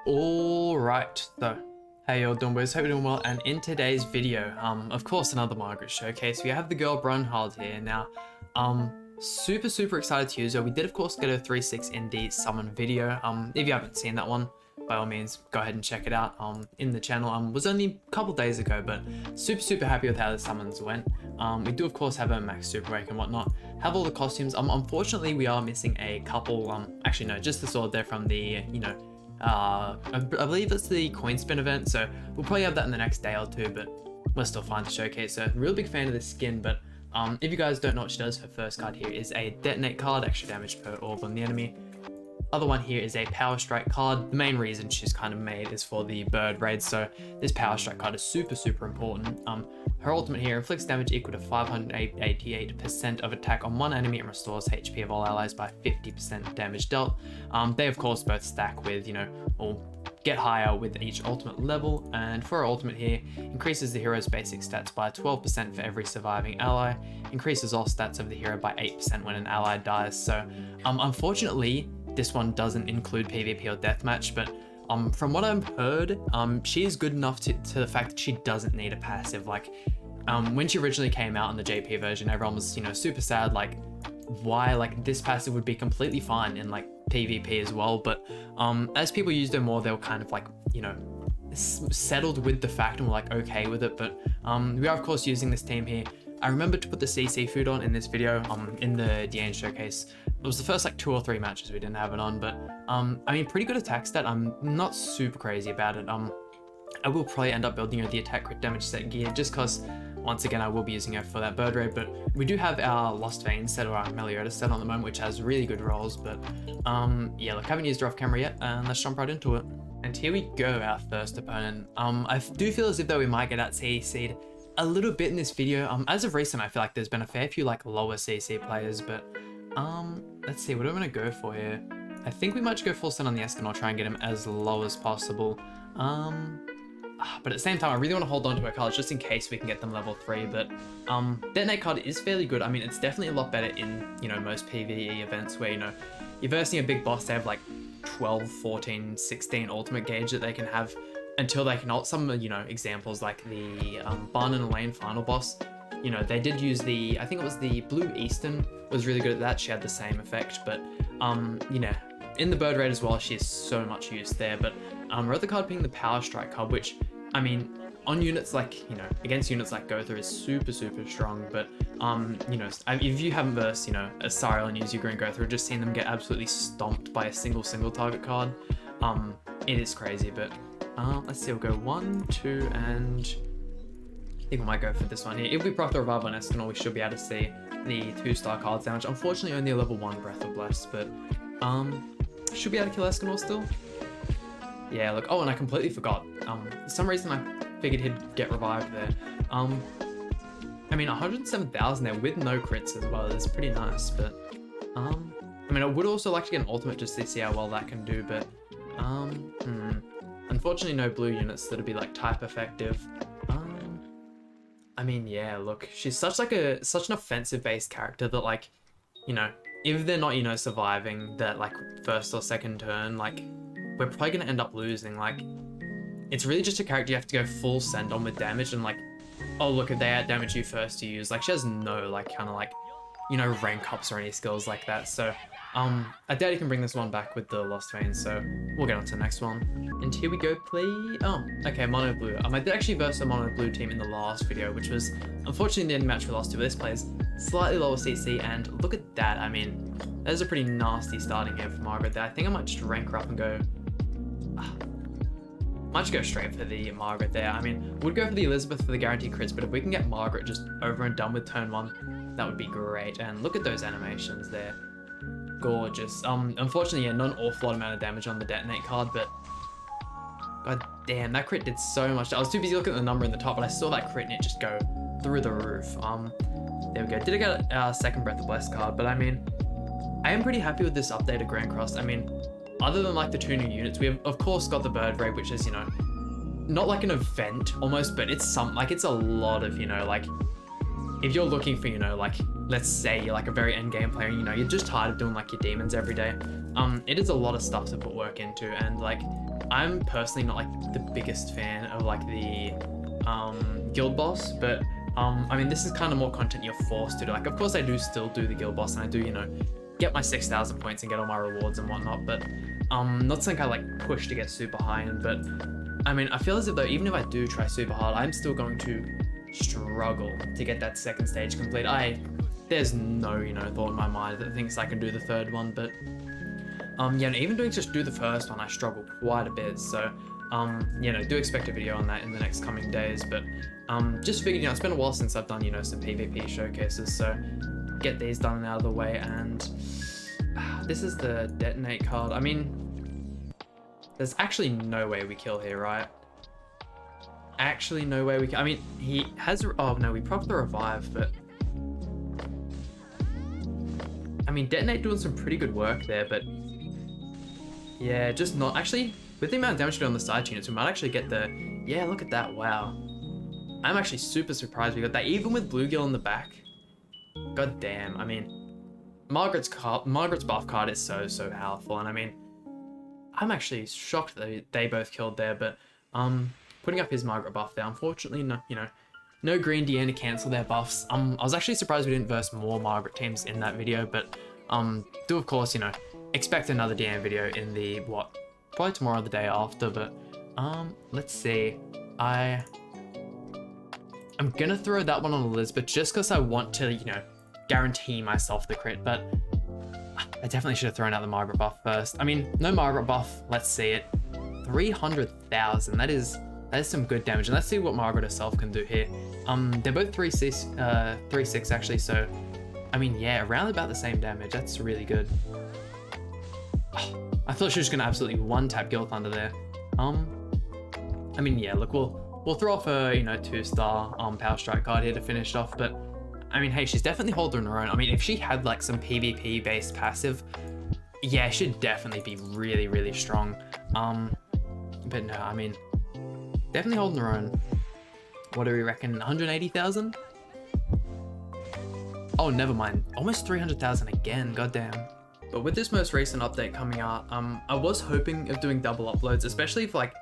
Alright, so how y'all doing, boys? Hope you're doing well. And in today's video, of course, another Margaret showcase. We have the girl BRUNHILD here. Now, super excited to use her. We did of course get a 3-6 indie summon video. If you haven't seen that one, by all means go ahead and check it out in the channel. Was only a couple days ago, but super happy with how the summons went. We do of course have a max super break and whatnot, have all the costumes. Unfortunately we are missing a couple, actually no, just the sword there from the, I believe it's the coin spin event, so we'll probably have that in the next day or two, but we're still fine to showcase. So real big fan of this skin, but if you guys don't know what she does, her first card here is a detonate card, extra damage per orb on the enemy. Other one here is a power strike card. The main reason she's kind of made is for the bird raid, so this power strike card is super important. Her ultimate here inflicts damage equal to 588% of attack on one enemy and restores HP of all allies by 50% damage dealt. They of course both stack with, or get higher with each ultimate level, and for her ultimate here, increases the hero's basic stats by 12% for every surviving ally, increases all stats of the hero by 8% when an ally dies. So unfortunately, this one doesn't include PvP or deathmatch, but from what I've heard, she is good enough to the fact that she doesn't need a passive. Like, when she originally came out in the JP version, everyone was, super sad, like, why, like, this passive would be completely fine in, like, PvP as well. But as people used her more, they were kind of, like, settled with the fact and were, like, okay with it. But we are, of course, using this team here. I remember to put the CC food on in this video, in the DN showcase. It was the first like 2 or 3 matches we didn't have it on, but I mean, pretty good attack stat. I'm not super crazy about it. I will probably end up building her the attack crit damage set gear just because, once again, I will be using her for that bird raid. But we do have our Lost Veins set or our Meliodas set on the moment, which has really good rolls. But yeah, look, I haven't used her off camera yet, and let's jump right into it. And here we go, our first opponent. I do feel as if though we might get out CC'd a little bit in this video. As of recent, I feel like there's been a fair few like lower CC players, but let's see, what am I gonna go for here? I think we might just go full send on the Escanor, try and get him as low as possible. But at the same time, I really want to hold on to our cards just in case we can get them level 3. But detonate card is fairly good. I mean, it's definitely a lot better in most PvE events where you're versing a big boss. They have like 12, 14, 16 ultimate gauge that they can have until they can ult. Some examples like the Barn and Elaine final boss. They did use I think it was the Blue Eastern was really good at that. She had the same effect, but in the bird raid as well, she is so much use there. But our other card being the power strike card, which I mean, on units like against units like Gotha is super strong. But if you haven't versed a Sariel and use your Green Gotha, or just seen them get absolutely stomped by a single target card, it is crazy. But let's see, we'll go 1, 2, and I think we might go for this one here. If we proc the revival on Escanor, we should be able to see the 2-star cards damage. Unfortunately, only a level 1 Breath of Bless, but should be able to kill Escanor still. Yeah, look. Oh, and I completely forgot. For some reason, I figured he'd get revived there. I mean, 107,000 there with no crits as well is pretty nice, but I mean, I would also like to get an ultimate just to see how well that can do, but unfortunately, no blue units that'd be like type effective. I mean, yeah, look, she's such an offensive based character that like, if they're not, surviving that like first or second turn, like we're probably gonna end up losing. Like, it's really just a character you have to go full send on with damage, and like, oh look, if they out damage you first to use, like she has no like kind of like, rank ups or any skills like that. So I doubt you can bring this one back with the Lost Veins, so we'll get on to the next one. And here we go, please. Oh, okay, mono blue. I did actually verse a mono blue team in the last video, which was unfortunately the end match we lost to, but this plays slightly lower CC, and look at that. I mean, that is a pretty nasty starting here for Margaret there. I think I might just rank her up and go, might just go straight for the Margaret there. I mean, would go for the Elizabeth for the guaranteed crits, but if we can get Margaret just over and done with turn 1, that would be great. And look at those animations there. Gorgeous. Unfortunately, yeah, not an awful lot amount of damage on the detonate card, but god damn, that crit did so much. I was too busy looking at the number in the top, but I saw that crit and it just go through the roof. There we go. Did I get our second Breath of Bless card? But I mean, I am pretty happy with this updated Grand Cross. I mean, other than like the 2 new units, we have of course got the bird raid, which is not like an event almost, but it's it's a lot of like, if you're looking for like, let's say you're like a very end game player, you're just tired of doing like your demons every day, it is a lot of stuff to put work into. And like, I'm personally not like the biggest fan of like the guild boss, but I mean, this is kind of more content you're forced to do. Like, of course I do still do the guild boss, and I do, you know, get my 6,000 points and get all my rewards and whatnot, but not something I like push to get super high in. But I mean, I feel as if though, even if I do try super hard, I'm still going to struggle to get that second stage complete. There's no, you know, thought in my mind that thinks I can do the third one, but yeah, and even doing just do the first one, I struggle quite a bit. So you know, do expect a video on that in the next coming days. But just figured, you know, it's been a while since I've done, you know, some PvP showcases, so get these done and out of the way. And this is the detonate card. I mean, there's actually no way we kill here, right? Actually no way we can. I mean, he has, oh no, we proc the revive, but I mean, detonate doing some pretty good work there, but yeah, just not actually. With the amount of damage we do on the side units, we might actually get the, yeah, look at that, wow. I'm actually super surprised we got that, even with Bluegill in the back. God damn, I mean, Margaret's buff card is so powerful, and I mean, I'm actually shocked that they both killed there, but putting up his Margaret buff there, unfortunately, no, you know, no green Deanna cancel their buffs. I was actually surprised we didn't verse more Margaret teams in that video, but do of course, you know, expect another Deanna video in the, what, probably tomorrow or the day after. But let's see, I'm gonna throw that one on Elizabeth just because I want to, you know, guarantee myself the crit, but I definitely should have thrown out the Margaret buff first. I mean, no Margaret buff, let's see it. 300,000, that is some good damage, and let's see what Margaret herself can do here. They're both 3-6 actually, so I mean, yeah, around about the same damage. That's really good. I thought she was gonna absolutely one-tap Guild Thunder there. I mean, yeah, look, we'll throw off a, you know, 2-star Power Strike card here to finish off, but I mean, hey, she's definitely holding her own. I mean, if she had like some PvP based passive, yeah, she'd definitely be really strong. But no, I mean, definitely holding her own. What do we reckon? 180,000? Oh, never mind. Almost 300,000 again. Goddamn. But with this most recent update coming out, I was hoping of doing double uploads, especially for like,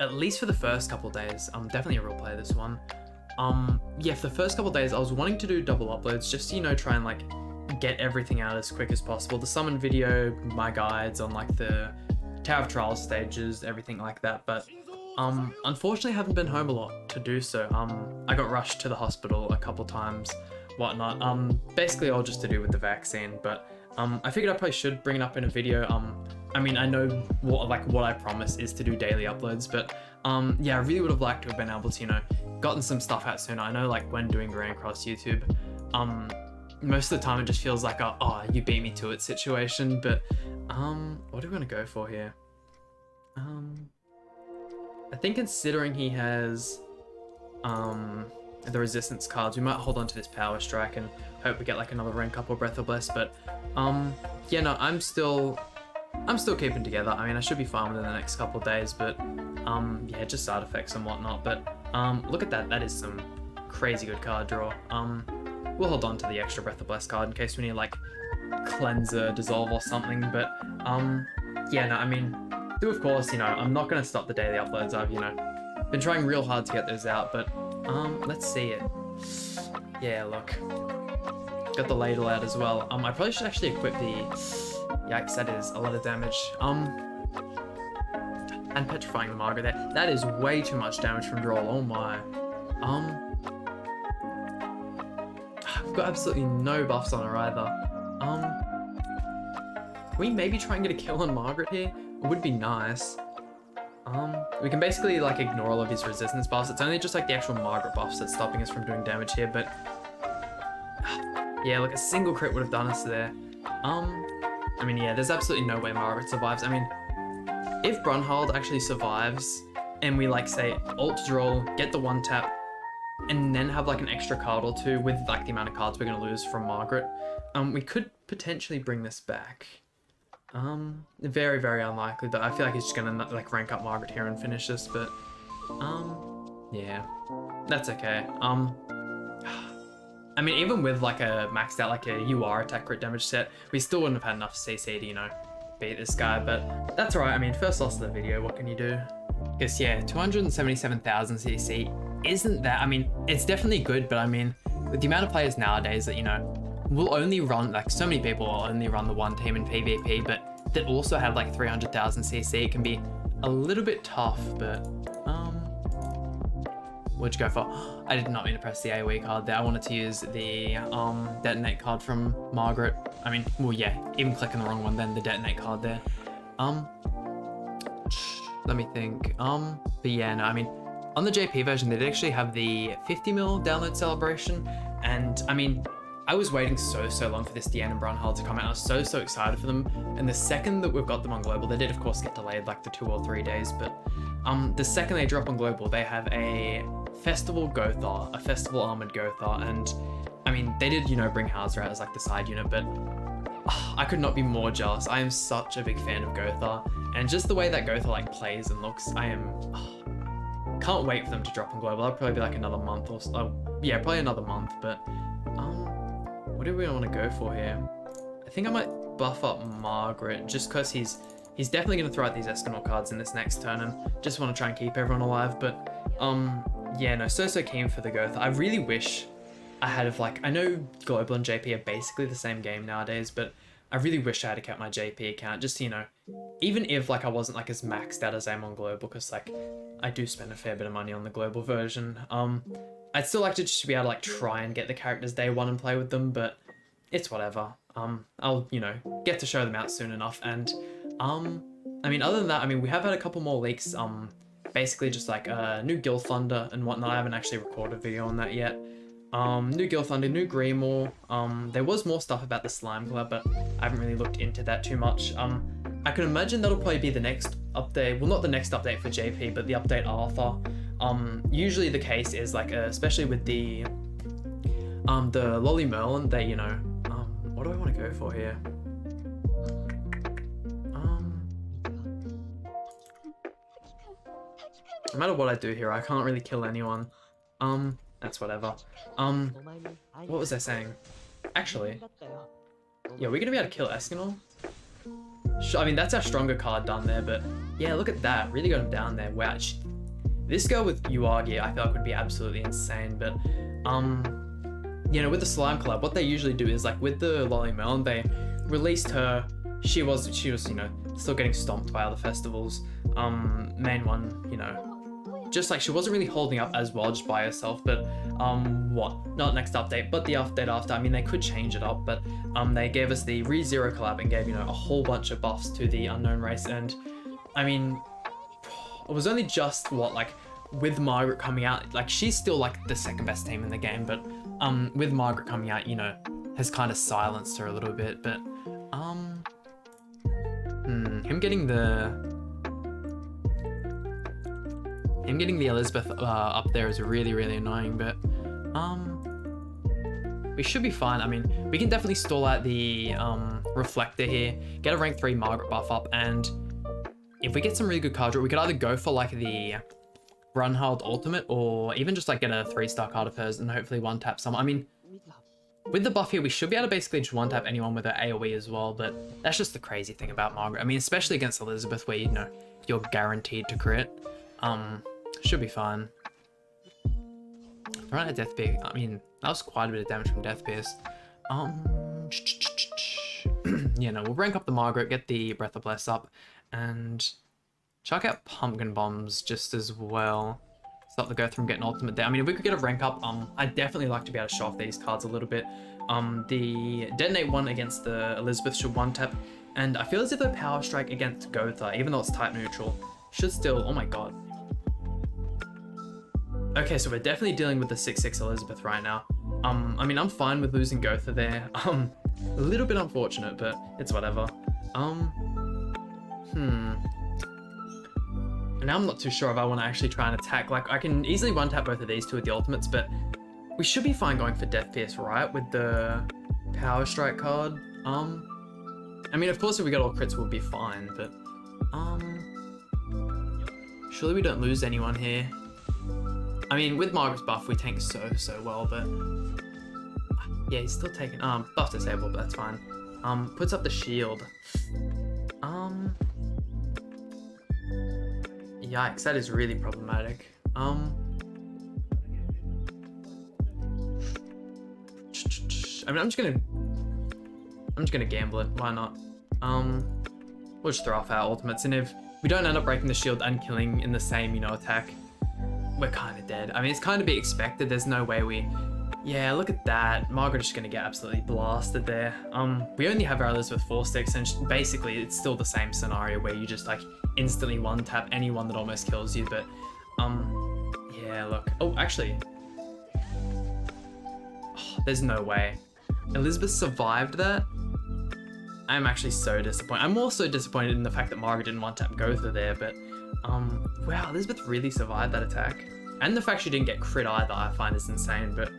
at least for the first couple days. Definitely a real play this one. Yeah, for the first couple days, I was wanting to do double uploads just to, you know, try and like get everything out as quick as possible. The summon video, my guides on like the Tower of Trials stages, everything like that. But unfortunately, I haven't been home a lot to do so. I got rushed to the hospital a couple times, whatnot. Basically all just to do with the vaccine. But I figured I probably should bring it up in a video. I mean, I know what I promise is to do daily uploads, but yeah, I really would have liked to have been able to, you know, gotten some stuff out sooner. I know, like, when doing Grand Cross YouTube, most of the time it just feels like a, oh, you beat me to it situation. But what are we gonna go for here? I think considering he has the resistance cards, we might hold on to this Power Strike and hope we get like another rank up or Breath of Bless. But yeah, no, I'm still keeping together. I mean, I should be fine within the next couple of days, but yeah, just side effects and whatnot. But look at that, that is some crazy good card draw. We'll hold on to the extra Breath of Bless card in case we need like Cleanser, Dissolve or something. But yeah, no, I mean, of course, you know, I'm not going to stop the daily uploads. I've, you know, been trying real hard to get those out, but let's see it. Yeah, look, got the ladle out as well. I probably should actually equip the, yikes, that is a lot of damage. And petrifying the Margaret there. That is way too much damage from draw. Oh my. I've got absolutely no buffs on her either. Can we maybe try and get a kill on Margaret here? It would be nice. We can basically like ignore all of his resistance buffs. It's only just like the actual Margaret buffs that's stopping us from doing damage here, but yeah, like a single crit would have done us there. I mean, yeah, there's absolutely no way Margaret survives. I mean, if Brunhild actually survives and we like say alt draw, get the one tap, and then have like an extra card or two with like the amount of cards we're gonna lose from Margaret, we could potentially bring this back. Very unlikely though. I feel like he's just gonna like rank up Margaret here and finish this, but yeah, that's okay. I mean, even with like a maxed out like a UR attack crit damage set, we still wouldn't have had enough CC to, you know, beat this guy, but that's alright. I mean, first loss of the video, what can you do? Because yeah, 277,000 CC isn't that, I mean, it's definitely good, but I mean, with the amount of players nowadays that, you know, will only run, like so many people will only run the one team in PvP, but that also have like 300,000 CC, it can be a little bit tough, but what'd you go for? I did not mean to press the AoE card there. I wanted to use the detonate card from Margaret. I mean, well, yeah, even clicking the wrong one, then the detonate card there. Let me think. But yeah, no, I mean, on the JP version, they did actually have the 50 mil download celebration, and I mean, I was waiting so long for this Deanne and Brunhild to come out. I was so excited for them, and the second that we've got them on global, they did of course get delayed like the 2 or 3 days, but the second they drop on global, they have a festival Gothar, a festival armored Gothar, and I mean, they did, you know, bring Hauser out as like the side unit, but I could not be more jealous. I am such a big fan of Gothar, and just the way that Gothar like plays and looks, I am can't wait for them to drop on global. That'll probably be like another month or so. Yeah, probably another month, but what do we want to go for here? I think I might buff up Margaret just because he's definitely going to throw out these Escanor cards in this next turn, and just want to try and keep everyone alive. But yeah, no, so keen for the Gothar. I really wish I had of like, I know global and JP are basically the same game nowadays, but I really wish I had kept my JP account just to, you know, even if like I wasn't like as maxed out as I am on global, because like I do spend a fair bit of money on the global version. I'd still like to just be able to like try and get the characters day one and play with them, but it's whatever. I'll, you know, get to show them out soon enough. And I mean, other than that, I mean, we have had a couple more leaks, basically just like new Guild Thunder and whatnot. I haven't actually recorded a video on that yet. New Guild Thunder, new Greenmore. There was more stuff about the Slime Club, but I haven't really looked into that too much. I can imagine that'll probably be the next update. Well, not the next update for JP, but the update after. Usually the case is like, especially with the Lolly Merlin, they, you know, what do I want to go for here? No matter what I do here, I can't really kill anyone. That's whatever. What was I saying? Actually, yeah, we're gonna be able to kill Escanor. I mean, that's our stronger card done there, but yeah, look at that. Really got him down there. Wow. This girl with Uagi, I feel like would be absolutely insane, but you know, with the Slime Club, what they usually do is like with the Lolly Melon, they released her. She was, you know, still getting stomped by other festivals. Main one, you know, just like she wasn't really holding up as well just by herself, but not next update, but the update after. I mean, they could change it up, but they gave us the ReZero collab and gave, you know, a whole bunch of buffs to the unknown race, and I mean, it was only just like with Margaret coming out, like she's still like the second best team in the game, but with Margaret coming out, you know, has kind of silenced her a little bit, but him getting the Elizabeth up there is really annoying, but we should be fine. I mean, we can definitely stall out the Reflector here, get a rank 3 Margaret buff up, and if we get some really good cards, we could either go for like the Brunhild ultimate, or even just like get a 3-star card of hers and hopefully one tap someone. I mean, with the buff here, we should be able to basically just one tap anyone with her AoE as well, but that's just the crazy thing about Margaret. I mean, especially against Elizabeth, where, you know, you're guaranteed to crit. Should be fine. Right at Death Pierce, I mean, that was quite a bit of damage from Death Pierce. Yeah, no, we'll rank up the Margaret, get the Breath of Bless up, and chuck out Pumpkin Bombs just as well. Stop the Go from getting ultimate there. I mean, if we could get a rank up, I'd definitely like to be able to show off these cards a little bit. The Detonate one against the Elizabeth should one tap, and I feel as if the Power Strike against Gotha, even though it's type neutral, should still, oh my god. Okay, so we're definitely dealing with the 6/6 Elizabeth right now. I mean, I'm fine with losing Gotha there. A little bit unfortunate, but it's whatever. And now I'm not too sure if I want to actually try and attack. Like, I can easily one-tap both of these two with the ultimates, but we should be fine going for Death Pierce, right? With the Power Strike card. I mean, of course, if we get all crits, we'll be fine, but surely we don't lose anyone here. I mean, with Margaret's buff, we tank so well, but yeah, he's still taking buff disabled, but that's fine. Puts up the shield. Yikes, that is really problematic. I mean, I'm just gonna gamble it. Why not? We'll just throw off our ultimates, and if we don't end up breaking the shield and killing in the same, you know, attack, we're kind of dead. I mean, it's kind of be expected. There's no way we... Yeah, look at that. Margaret is gonna get absolutely blasted there. We only have our Elizabeth 4 sticks, and basically it's still the same scenario where you just like instantly one tap anyone that almost kills you. But yeah, look. Oh, actually, there's no way Elizabeth survived that. I'm actually so disappointed. I'm also disappointed in the fact that Margaret didn't one tap Gotha there, but wow, Elizabeth really survived that attack. And the fact she didn't get crit either, I find is insane, but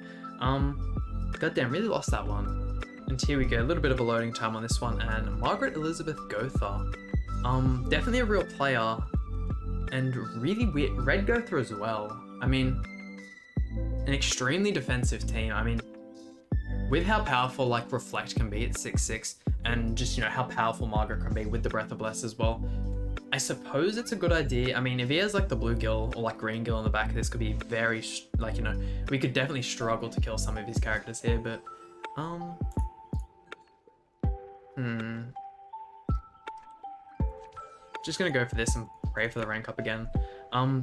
goddamn, really lost that one. And here we go, a little bit of a loading time on this one, and Margaret Elizabeth Gotha. Definitely a real player, and really weird, Red Gotha as well. I mean, an extremely defensive team. I mean, with how powerful like Reflect can be at 6/6, and just, you know, how powerful Margaret can be with the Breath of Bless as well, I suppose it's a good idea. I mean, if he has like the blue gill or like green gill on the back of this, could be very, like, you know, we could definitely struggle to kill some of his characters here, but, just gonna go for this and pray for the rank up again.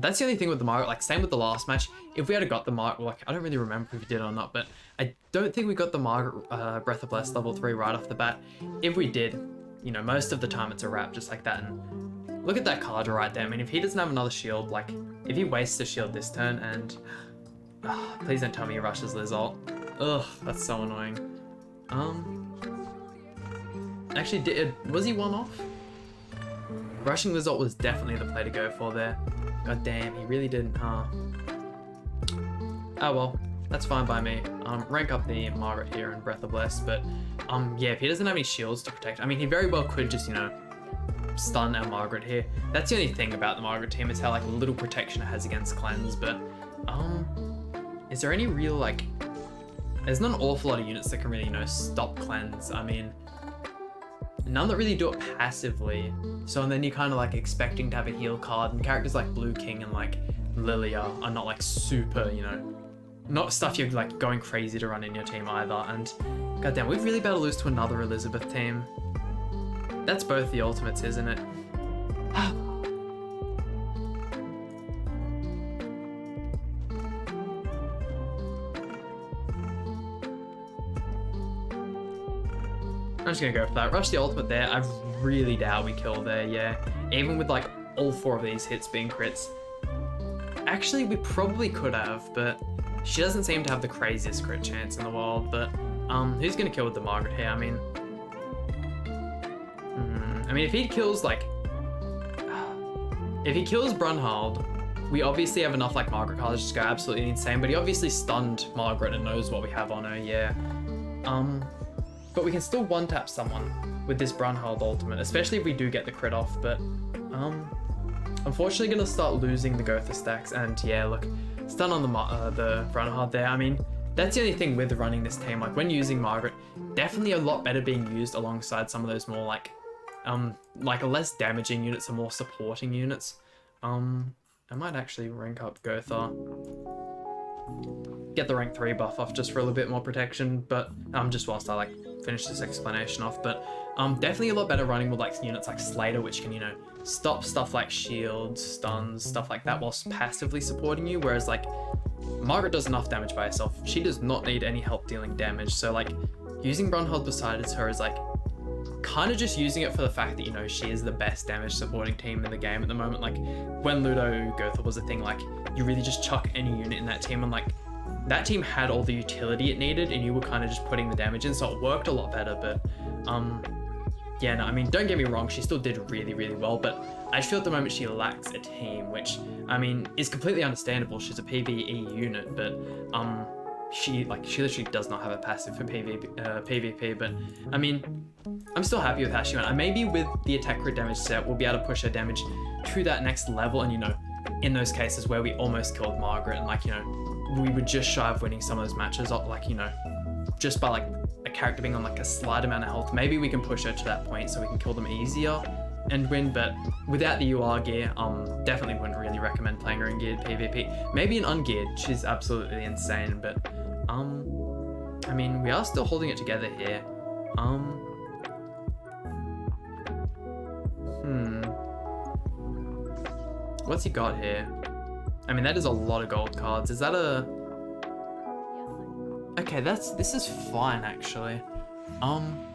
That's the only thing with the Margaret, like same with the last match. If we had got the Margaret, like, I don't really remember if we did or not, but I don't think we got the Margaret Breath of Bless level 3 right off the bat. If we did, you know, most of the time it's a wrap just like that. And look at that card right there. I mean, if he doesn't have another shield, like if he wastes a shield this turn and please don't tell me he rushes Liz ult. Ugh, that's so annoying. Actually, was he one off? Rushing Liz ult was definitely the play to go for there. God damn, he really didn't, huh? Oh well, that's fine by me. Rank up the Margaret here in Breath of Bless, but yeah, if he doesn't have any shields to protect, I mean, he very well could just, you know, stun our Margaret here. That's the only thing about the Margaret team, is how like little protection it has against cleanse, but is there any real, like, there's not an awful lot of units that can really, you know, stop cleanse. I mean, none that really do it passively. So, and then you're kind of like expecting to have a heal card, and characters like Blue King and like Lilia are not like super, you know, not stuff you're like going crazy to run in your team either. And goddamn, we've really better lose to another Elizabeth team. That's both the ultimates, isn't it? I'm just gonna go for that. Rush the ultimate there. I really doubt we kill there, yeah. Even with like all 4 of these hits being crits. Actually, we probably could have, but she doesn't seem to have the craziest crit chance in the world. But who's gonna kill with the Margaret here? I mean, if he kills like, if he kills Brunhild, we obviously have enough like Margaret cards just go absolutely insane. But he obviously stunned Margaret and knows what we have on her, yeah. But we can still one-tap someone with this Brunhild ultimate, especially if we do get the crit off, but unfortunately gonna start losing the Gotha stacks, and yeah, look, stun on the Brunhild there. I mean, that's the only thing with running this team, like when using Margaret, definitely a lot better being used alongside some of those more like less damaging units and more supporting units. I might actually rank up Gotha. Get the rank 3 buff off just for a little bit more protection, but just whilst I like finish this explanation off. But definitely a lot better running with like units like Slater, which can, you know, stop stuff like shields, stuns, stuff like that, whilst passively supporting you. Whereas like Margaret does enough damage by herself. She does not need any help dealing damage. So like using Brunhild beside her is like kind of just using it for the fact that, you know, she is the best damage supporting team in the game at the moment. Like when Ludo Gotha was a thing, like you really just chuck any unit in that team, and like that team had all the utility it needed, and you were kind of just putting the damage in, so it worked a lot better. But yeah, no, I mean, don't get me wrong, she still did really, really well, but I just feel at the moment she lacks a team, which, I mean, is completely understandable. She's a PvE unit, but she literally does not have a passive for PvP, but I mean, I'm still happy with how she went. And maybe with the attack crit damage set, we'll be able to push her damage to that next level, and, you know, in those cases where we almost killed Margaret, and like, you know, we were just shy of winning some of those matches, like, you know, just by like a character being on like a slight amount of health, maybe we can push her to that point so we can kill them easier and win, but without the UR gear, definitely wouldn't really recommend playing her in geared PvP. Maybe in ungeared, she's absolutely insane, but I mean, we are still holding it together here. What's he got here? I mean, that is a lot of gold cards. Is that a... Okay, this is fine, actually. I'm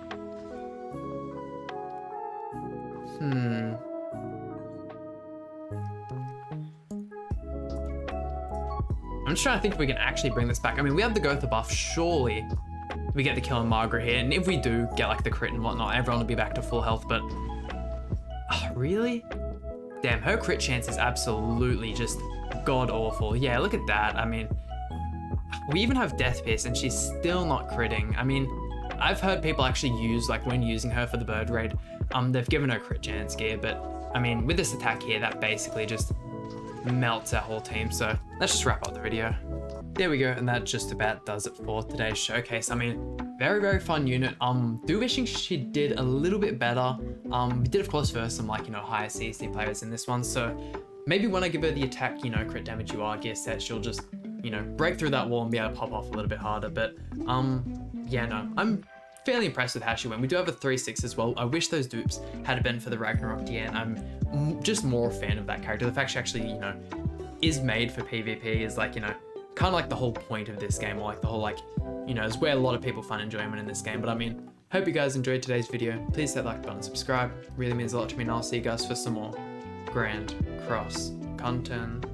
just trying to think if we can actually bring this back. I mean, we have the Gotha buff. Surely we get the kill on Margaret here. And if we do get like the crit and whatnot, everyone will be back to full health. But really? Damn, her crit chance is absolutely just god awful. Yeah, look at that. I mean, we even have Death Pierce and she's still not critting. I mean, I've heard people actually use, like when using her for the bird raid, they've given her crit chance gear, but I mean, with this attack here, that basically just melts our whole team. So let's just wrap up the video. There we go, and that just about does it for today's showcase. I mean, very, very fun unit. Do wishing she did a little bit better. We did, of course, verse some like, higher CC players in this one. So maybe when I give her the attack, crit damage UR gear set, she'll just, break through that wall and be able to pop off a little bit harder. But yeah, no, I'm fairly impressed with how she went. We do have a 3-6 as well. I wish those dupes had been for the Ragnarok Diane. I'm just more a fan of that character. The fact she actually, is made for PvP is like, kind of like the whole point of this game, or like the whole like, is where a lot of people find enjoyment in this game. But I mean, hope you guys enjoyed today's video. Please hit that like button, subscribe. Really means a lot to me, and I'll see you guys for some more Grand Cross content.